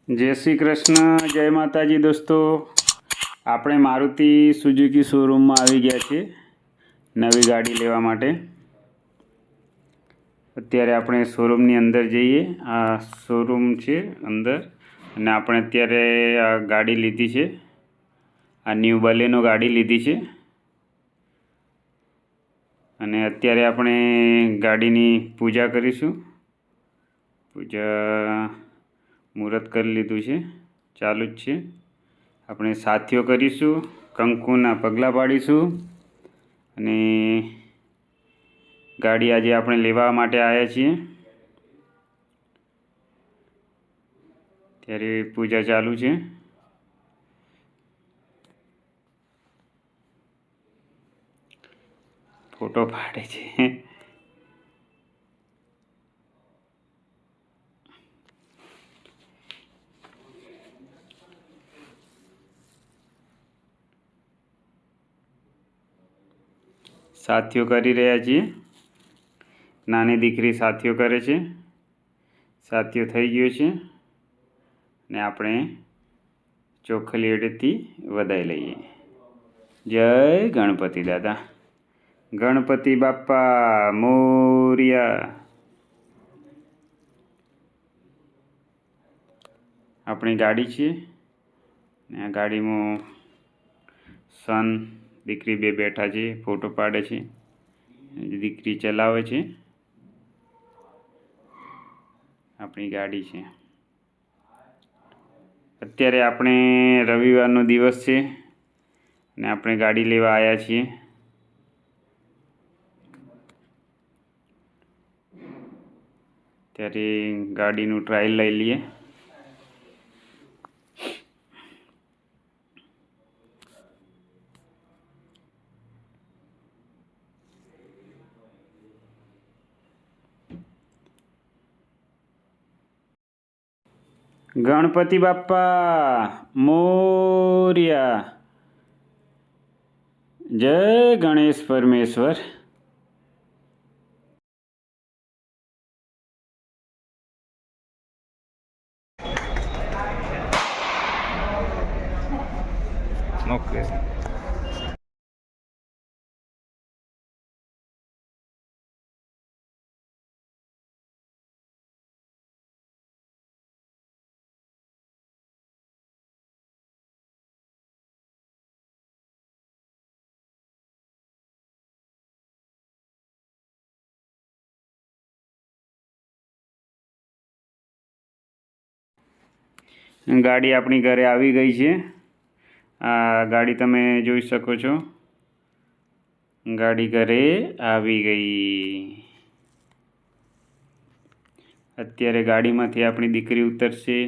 जय श्री कृष्ण, जय माताजी। दोस्तों, આપણે મારુતિ સુઝુકી શોરૂમમાં આવી ગયા છીએ નવી ગાડી લેવા માટે। અત્યારે આપણે શોરૂમની અંદર જઈએ। આ શોરૂમ છે અંદર, અને આપણે અત્યારે આ ગાડી લીધી છે। આ ન્યૂ બલેનો ગાડી લીધી છે, અને અત્યારે આપણે ગાડીની પૂજા કરીશું। પૂજા मुहूर्त कर लीधु है, चालू ज छे। अपने साथियों करीशू, कंकुना पगला पाड़ीशू। अने गाड़ी आज आपणे लेवा माटे आया छीए, त्यारे पूजा चालू है। फोटो पाड़े छे। साथियों करी रहा छे। नानी दीकरी साथियों करे छे। साथियों थई गयो छे, ने आपणे चोखली अडेथी वधाई लईए। जय गणपति दादा, गणपति बाप्पा मोरिया। अपनी गाड़ी छे, ने आ गाड़ी में सन दीकरी बे बैठा छे, फोटो पाड़े छे। दीकरी चलावे छे। अपनी गाड़ी छे। अत्यारे आपणे रविवारनो दिवस छे, ने आपणे गाड़ी लेवा आया छीए। त्यारे गाड़ीनुं ट्रायल लई लीए। गणपति बाप्पा मोरिया। जय गणेश परमेश्वर। ओके। गाड़ी अपनी घरे आवी गई है। आ गाड़ी तमे जोई सको छो। गाड़ी घरे आवी गई। अत्यारे गाड़ी मांथी आपणी दीकरी उतरशे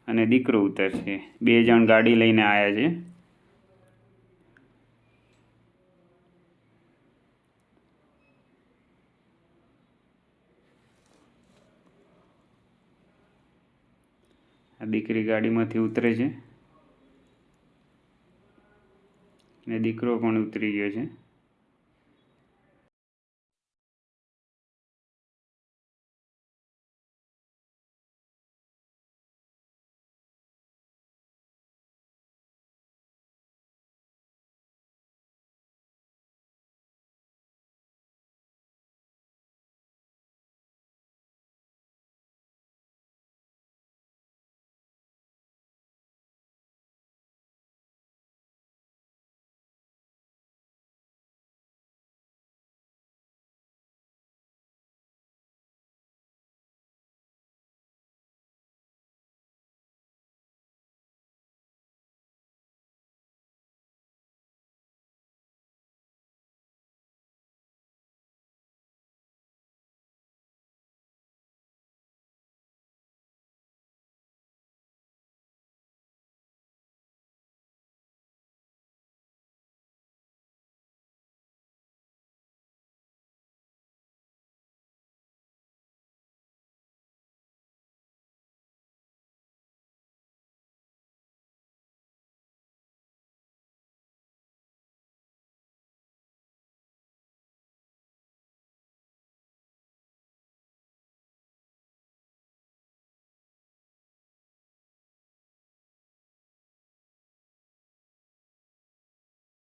अने दीकरो उतरशे। बे जण गाड़ी लईने आया छे। दीकरी गाड़ी में उतरे छे, ने दीकरो पण उतरी गयो छे।